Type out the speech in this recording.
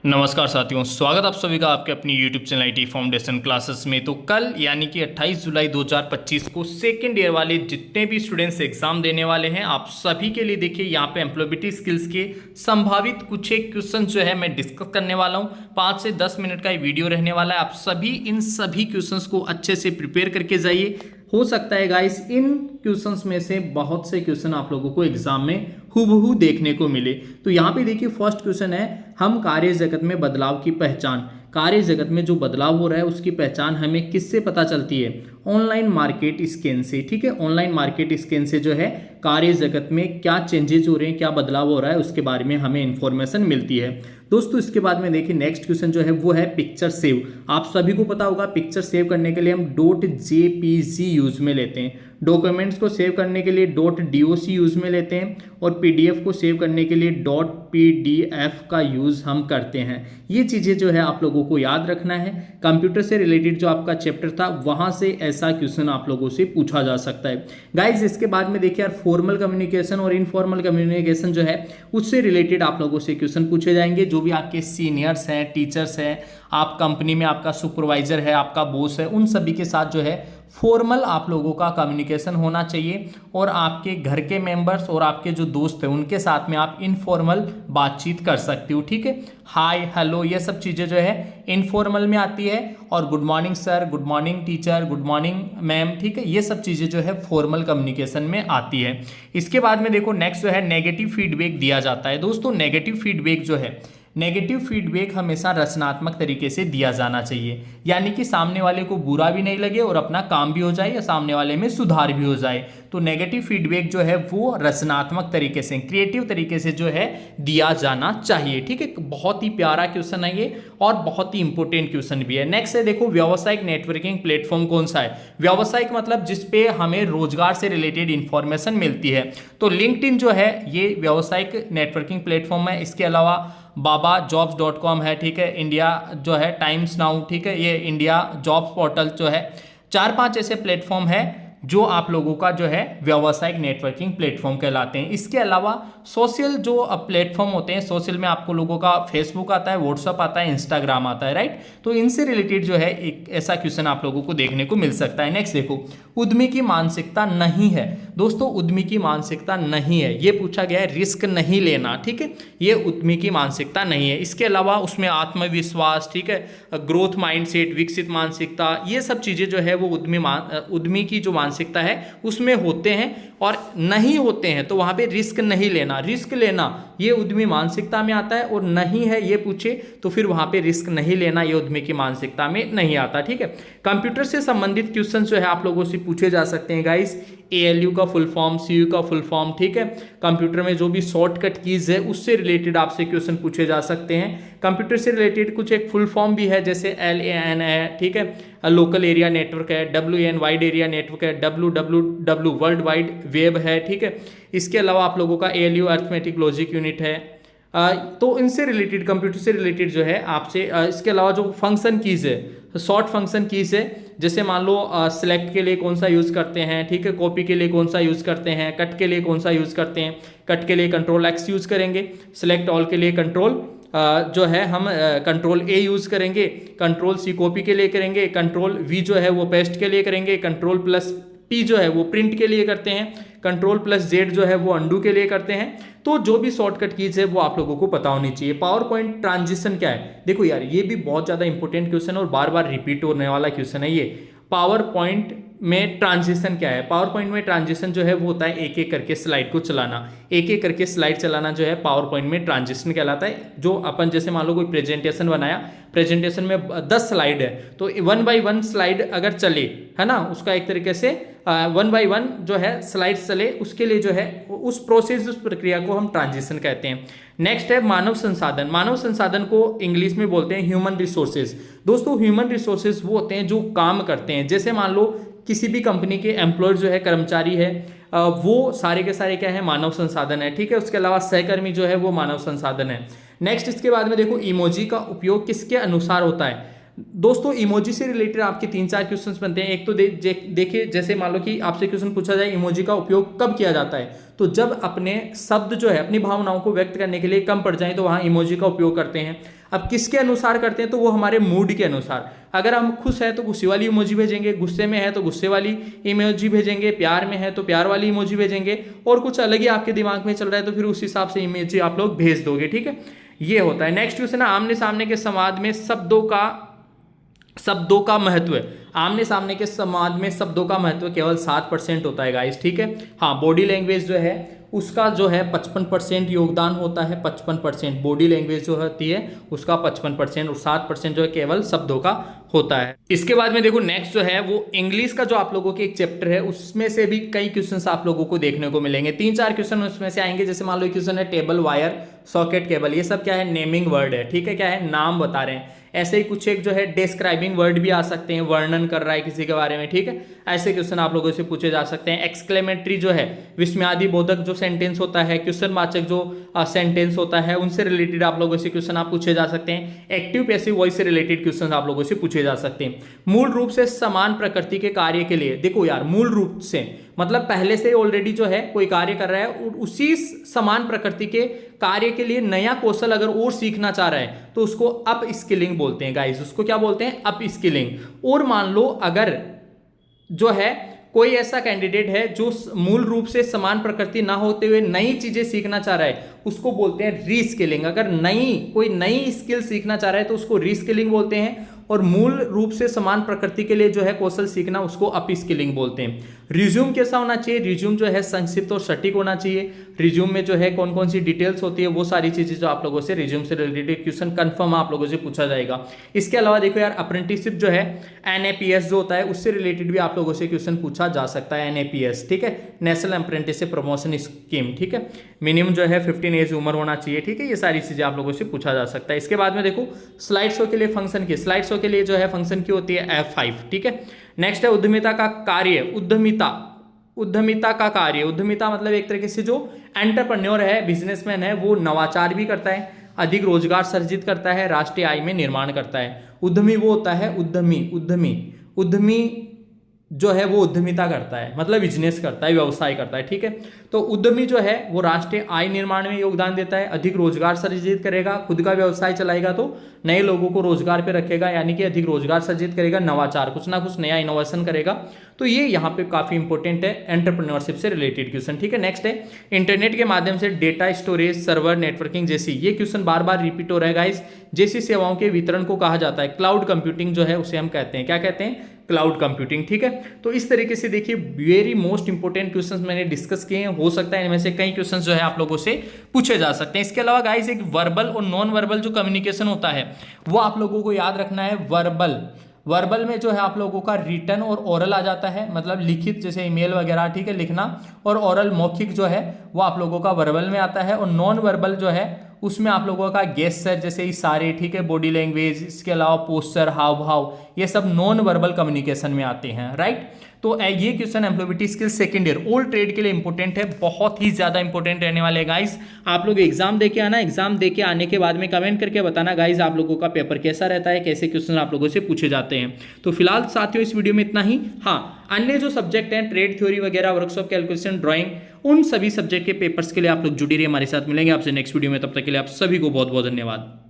नमस्कार साथियों, स्वागत आप सभी का आपके अपनी YouTube channel IT foundation classes में। तो कल यानी कि 28 जुलाई 2025 को सेकेंड ईयर वाले जितने भी स्टूडेंट्स एग्जाम देने वाले हैं, आप सभी के लिए देखिए यहाँ पे एम्प्लॉयबिलिटी स्किल्स के संभावित कुछ एक क्वेश्चन जो है मैं डिस्कस करने वाला हूँ। 5 से 10 मिनट का ये वीडियो रहने वाला है। आप सभी इन सभी क्वेश्चंस को अच्छे से प्रिपेयर करके जाइए। हो सकता है गाइस इन क्वेश्चंस में से बहुत से क्वेश्चन आप लोगों को एग्जाम में हूबहू देखने को मिले। तो यहाँ पे देखिए फर्स्ट क्वेश्चन है, हम कार्य जगत में बदलाव की पहचान। कार्य जगत में जो बदलाव हो रहा है उसकी पहचान हमें किससे पता चलती है? ऑनलाइन मार्केट स्कैन से। ठीक है, ऑनलाइन मार्केट स्कैन से जो है कार्य जगत में क्या चेंजेस हो रहे हैं, क्या बदलाव हो रहा है, उसके बारे में हमें इंफॉर्मेशन मिलती है। दोस्तों इसके बाद में देखिए नेक्स्ट क्वेश्चन जो है वो है पिक्चर सेव। आप सभी को पता होगा पिक्चर सेव करने के लिए हम .jpg यूज में लेते हैं, डॉक्यूमेंट्स को सेव करने के लिए .doc यूज में लेते हैं, और पीडीएफ को सेव करने के लिए .pdf का यूज हम करते हैं। ये चीजें जो है आप लोगों को याद रखना है। कंप्यूटर से रिलेटेड जो आपका चैप्टर था वहां से ऐसा क्वेश्चन आप लोगों से पूछा जा सकता है गाइज। इसके बाद में देखिए यार फॉर्मल कम्युनिकेशन और इनफॉर्मल कम्युनिकेशन जो है उससे रिलेटेड आप लोगों से क्वेश्चन पूछे जाएंगे। जो भी आपके सीनियर्स हैं, टीचर्स हैं, आप कंपनी में आपका सुपरवाइजर है, आपका बॉस है, उन सभी के साथ जो है फॉर्मल आप लोगों का कम्युनिकेशन होना चाहिए। और आपके घर के मेंबर्स और आपके जो दोस्त हैं उनके साथ में आप इनफॉर्मल बातचीत कर सकते हो। ठीक है, हाय, हेलो, ये सब चीज़ें जो है इनफॉर्मल में आती है। और good morning sir, good morning teacher, good morning ma'am, ठीक है, ये सब चीज़ें जो है फॉर्मल कम्युनिकेशन में आती है। इसके बाद में देखो नेक्स्ट जो है नेगेटिव फीडबैक दिया जाता है। दोस्तों नेगेटिव फीडबैक जो है, नेगेटिव फीडबैक हमेशा रचनात्मक तरीके से दिया जाना चाहिए, यानी कि सामने वाले को बुरा भी नहीं लगे और अपना काम भी हो जाए या सामने वाले में सुधार भी हो जाए। तो नेगेटिव फीडबैक जो है वो रचनात्मक तरीके से, क्रिएटिव तरीके से जो है दिया जाना चाहिए। ठीक है, बहुत ही प्यारा क्वेश्चन है ये और बहुत ही इंपॉर्टेंट क्वेश्चन भी है। नेक्स्ट है देखो व्यावसायिक नेटवर्किंग प्लेटफॉर्म कौन सा है? व्यावसायिक मतलब जिसपे हमें रोजगार से रिलेटेड इंफॉर्मेशन मिलती है। तो लिंक्डइन जो है ये व्यावसायिक नेटवर्किंग प्लेटफॉर्म है। इसके अलावा babajobs.com है, ठीक है, इंडिया जो है टाइम्स नाउ, ठीक है, ये इंडिया जॉब्स पोर्टल जो है। 4-5 ऐसे प्लेटफॉर्म है जो आप लोगों का जो है व्यावसायिक नेटवर्किंग प्लेटफॉर्म कहलाते हैं। इसके अलावा सोशल जो प्लेटफॉर्म होते हैं, सोशल में आपको लोगों का फेसबुक आता है, व्हाट्सअप आता है, इंस्टाग्राम आता है, राइट। तो इनसे रिलेटेड जो है एक ऐसा क्वेश्चन आप लोगों को देखने को मिल सकता है। नेक्स्ट देखो, उद्यमी की मानसिकता नहीं है। दोस्तों उद्यमी की मानसिकता नहीं है, ये पूछा गया है, रिस्क नहीं लेना। ठीक है, ये उद्यमी की मानसिकता नहीं है। इसके अलावा उसमें आत्मविश्वास, ठीक है, ग्रोथ माइंडसेट, विकसित मानसिकता, ये सब चीज़ें जो है वो उद्यमी की जो मानसिकता है उसमें होते हैं और नहीं होते हैं। तो वहां पे रिस्क नहीं लेना, रिस्क लेना ये उद्यमी मानसिकता में आता है, और नहीं है ये पूछे तो फिर वहां पे रिस्क नहीं लेना ये उद्यमी की मानसिकता में नहीं आता। ठीक है, कंप्यूटर से संबंधित क्वेश्चन जो है आप लोगों से पूछे जा सकते हैं गाइस। ALU का फुल फॉर्म, CU का फुल फॉर्म, ठीक है, कंप्यूटर में जो भी शॉर्टकट कीज है उससे रिलेटेड आपसे क्वेश्चन पूछे जा सकते हैं। कंप्यूटर से रिलेटेड कुछ एक फुल फॉर्म भी है, जैसे LAN है, ठीक है, लोकल एरिया नेटवर्क है, WAN वाइड एरिया नेटवर्क है, WWW वर्ल्ड वाइड वेब है। ठीक है, इसके अलावा आप लोगों का ALU अर्थमेटिक लॉजिक यूनिट है। तो इनसे रिलेटेड, कंप्यूटर से रिलेटेड जो है आपसे इसके अलावा जो फंक्शन कीज है, शॉर्ट फंक्शन कीज है, जैसे मान लो सिलेक्ट के लिए कौन सा यूज़ करते हैं, ठीक है, कॉपी के लिए कौन सा यूज़ करते हैं, कट के लिए कौन सा यूज़ करते हैं। कट के लिए Ctrl+X यूज़ करेंगे, सिलेक्ट ऑल के लिए कंट्रोल जो है हम Ctrl+A यूज़ करेंगे, Ctrl+C कॉपी के लिए करेंगे, Ctrl+V जो है वो पेस्ट के लिए करेंगे, Ctrl+P जो है वो प्रिंट के लिए करते हैं, Ctrl+Z जो है वो अंडू के लिए करते हैं। तो जो भी शॉर्टकट कीज है वो आप लोगों को पता होनी चाहिए। पावर पॉइंट ट्रांजिशन क्या है? देखो यार ये भी बहुत ज़्यादा इंपॉर्टेंट क्वेश्चन और बार बार रिपीट होने वाला क्वेश्चन है ये। पावर पॉइंट में ट्रांजिशन क्या है? पावर पॉइंट में ट्रांजिशन जो है वो होता है एक एक करके स्लाइड को चलाना, एक एक करके स्लाइड चलाना जो है पावर पॉइंट में ट्रांजिशन कहलाता है। जो अपन जैसे मान लो कोई प्रेजेंटेशन बनाया, प्रेजेंटेशन में 10 स्लाइड है, तो 1 बाई 1 स्लाइड अगर चले, है ना, उसका एक तरीके से 1 बाई 1 जो है स्लाइड चले, उसके लिए जो है उस प्रोसेस, उस प्रक्रिया को हम ट्रांजिशन कहते हैं। नेक्स्ट है मानव संसाधन। मानव संसाधन को इंग्लिश में बोलते हैं ह्यूमन रिसोर्सेज। दोस्तों ह्यूमन रिसोर्सेज वो होते हैं जो काम करते हैं, जैसे मान लो किसी भी कंपनी के एम्प्लॉय जो है, कर्मचारी है, वो सारे के सारे क्या है, मानव संसाधन है। ठीक है, उसके अलावा सहकर्मी जो है वो मानव संसाधन है। नेक्स्ट इसके बाद में देखो इमोजी का उपयोग किसके अनुसार होता है? दोस्तों इमोजी से रिलेटेड आपके 3-4 क्वेश्चंस बनते हैं। एक तो देखिए, जैसे मान लो कि आपसे क्वेश्चन पूछा जाए इमोजी का उपयोग कब किया जाता है, तो जब अपने शब्द जो है अपनी भावनाओं को व्यक्त करने के लिए कम पड़ जाए तो वहां इमोजी का उपयोग करते हैं। अब किसके अनुसार करते हैं, तो वो हमारे मूड के अनुसार। अगर हम खुश है तो खुशी वाली इमोजी भेजेंगे, गुस्से में है तो गुस्से वाली इमोजी भेजेंगे, प्यार में है तो प्यार वाली इमोजी भेजेंगे, और कुछ अलग ही आपके दिमाग में चल रहा है तो फिर उस हिसाब से इमोजी आप लोग भेज दोगे। ठीक है, ये होता है। नेक्स्ट क्वेश्चन है आमने सामने के संवाद में शब्दों का महत्व। आमने सामने के संवाद में शब्दों का महत्व केवल 7% होता है गाइस। ठीक है, हाँ बॉडी लैंग्वेज जो है उसका जो है 55% योगदान होता है। 55% बॉडी लैंग्वेज जो होती है उसका 55% और 7% जो है केवल शब्दों का होता है। इसके बाद में देखो नेक्स्ट जो है वो इंग्लिश का जो आप लोगों के एक चैप्टर है उसमें से भी कई क्वेश्चंस आप लोगों को देखने को मिलेंगे। 3-4 क्वेश्चन उसमें से आएंगे। जैसे मान लो क्वेश्चन है टेबल, वायर, सॉकेट, केबल, ये सब क्या है, नेमिंग वर्ड है। ठीक है, क्या है, नाम बता रहे हैं। ऐसे ही कुछ एक जो है डिस्क्राइबिंग वर्ड भी आ सकते हैं, वर्णन कर रहा है किसी के बारे में। ठीक है, ऐसे क्वेश्चन आप लोगों से पूछे जा सकते हैं। एक्सक्लेमेटरी जो है विस्मयादि बोधक जो सेंटेंस होता है, क्वेश्चन वाचक जो सेंटेंस होता है, उनसे रिलेटेड आप लोगों से क्वेश्चन आप पूछे जा सकते हैं। एक्टिव पैसिव वॉइस से रिलेटेड क्वेश्चन आप लोगों से पूछे जा सकते हैं। मूल रूप से समान प्रकृति के कार्य के लिए, देखो यार मूल रूप से मतलब पहले से ऑलरेडी जो है कोई कार्य कर रहा है और उसी समान प्रकृति के कार्य के लिए नया कौशल अगर और सीखना चाह रहा है तो उसको अप स्किलिंग बोलते हैं गाइस। उसको क्या बोलते हैं, अप स्किलिंग। और मान लो अगर जो है कोई ऐसा कैंडिडेट है जो मूल रूप से समान प्रकृति ना होते हुए नई चीजें सीखना चाह रहा है उसको बोलते हैं रीस्किलिंग। अगर कोई नई स्किल सीखना चाह रहा है तो उसको रीस्किलिंग बोलते हैं। और मूल रूप से समान प्रकृति के लिए जो है कौशल सीखना उसको अप स्किलिंग बोलते हैं। रिज्यूम कैसा होना चाहिए, रिज्यूम जो है संक्षिप्त और सटीक होना चाहिए। रिज्यूम में जो है कौन कौन सी डिटेल्स होती है वो सारी चीजें जो आप लोगों से रिज्यूम से रिलेटेड क्वेश्चन कंफर्म आप लोगों से पूछा जाएगा। इसके अलावा देखो यार अप्रेंटिसशिप जो है NAPS जो होता है उससे रिलेटेड भी आप लोगों से क्वेश्चन पूछा जा सकता है। NAPS ठीक है, नेशनल अप्रेंटिसशिप प्रमोशन स्कीम। ठीक है, मिनिमम जो है 15 एज उम्र होना चाहिए। ठीक है, ये सारी चीजें आप लोगों से पूछा जा सकता है। इसके बाद में देखो स्लाइड शो के लिए फंक्शन की, स्लाइड शो के लिए जो है फंक्शन की होती है F5। ठीक है, नेक्स्ट है उद्यमिता का कार्य। उद्यमिता का कार्य, उद्यमिता मतलब एक तरीके से जो एंटरप्रेन्योर है, बिजनेसमैन है, वो नवाचार भी करता है, अधिक रोजगार सृजित करता है, राष्ट्रीय आय में निर्माण करता है। उद्यमी वो होता है उद्यमी जो है वो उद्यमिता करता है, मतलब बिजनेस करता है, व्यवसाय करता है। ठीक है, तो उद्यमी जो है वो राष्ट्रीय आय निर्माण में योगदान देता है, अधिक रोजगार सृजित करेगा, खुद का व्यवसाय चलाएगा तो नए लोगों को रोजगार पे रखेगा, यानी कि अधिक रोजगार सृजित करेगा, नवाचार कुछ ना कुछ नया इनोवेशन करेगा। तो ये यहाँ पे काफी इंपॉर्टेंट है एंटरप्रेन्योरशिप से रिलेटेड क्वेश्चन। ठीक है, नेक्स्ट है इंटरनेट के माध्यम से डेटा स्टोरेज, सर्वर, नेटवर्किंग जैसी, ये क्वेश्चन बार बार रिपीट हो रहा है गाइस, जैसी सेवाओं के वितरण को कहा जाता है क्लाउड कंप्यूटिंग जो है उसे हम कहते हैं, क्या कहते हैं, क्लाउड कंप्यूटिंग। ठीक है, तो इस तरीके से देखिए वेरी मोस्ट इंपोर्टेंट क्वेश्चंस मैंने डिस्कस किए हैं। हो सकता है इनमें से कई क्वेश्चंस जो है आप लोगों से पूछे जा सकते हैं। इसके अलावा गाइस एक वर्बल और नॉन वर्बल जो कम्युनिकेशन होता है वो आप लोगों को याद रखना है। वर्बल में जो है आप लोगों का रिटन और ओरल आ जाता है, मतलब लिखित जैसे ईमेल वगैरह, ठीक है, लिखना, और ओरल मौखिक जो है वो आप लोगों का वर्बल में आता है। और नॉन वर्बल जो है उसमें आप लोगों का गेस्चर जैसे इशारे, ठीक है, बॉडी लैंग्वेज, इसके अलावा पोस्चर, हाव भाव, ये सब नॉन वर्बल कम्युनिकेशन में आते हैं। राइट, तो ये question employability skill second year all trade के लिए इंपॉर्टेंट है, बहुत ही ज्यादा इंपॉर्टेंट रहने वाले गाइस। आप लोग एग्जाम देके आना, एग्जाम देके आने के बाद में कमेंट करके बताना गाइस आप लोगों का पेपर कैसा रहता है, कैसे क्वेश्चन आप लोगों से पूछे जाते हैं। तो फिलहाल साथियों इस वीडियो में इतना ही। हाँ, अन्य जो सब्जेक्ट हैं ट्रेड थ्योरी वगैरह, वर्कशॉप, कैलकुलेशन, ड्राइंग, उन सभी सब्जेक्ट के पेपर्स के लिए आप लोग जुड़ी रहिए हमारे साथ। मिलेंगे आपसे नेक्स्ट वीडियो में, तब तक के लिए आप सभी को बहुत बहुत धन्यवाद।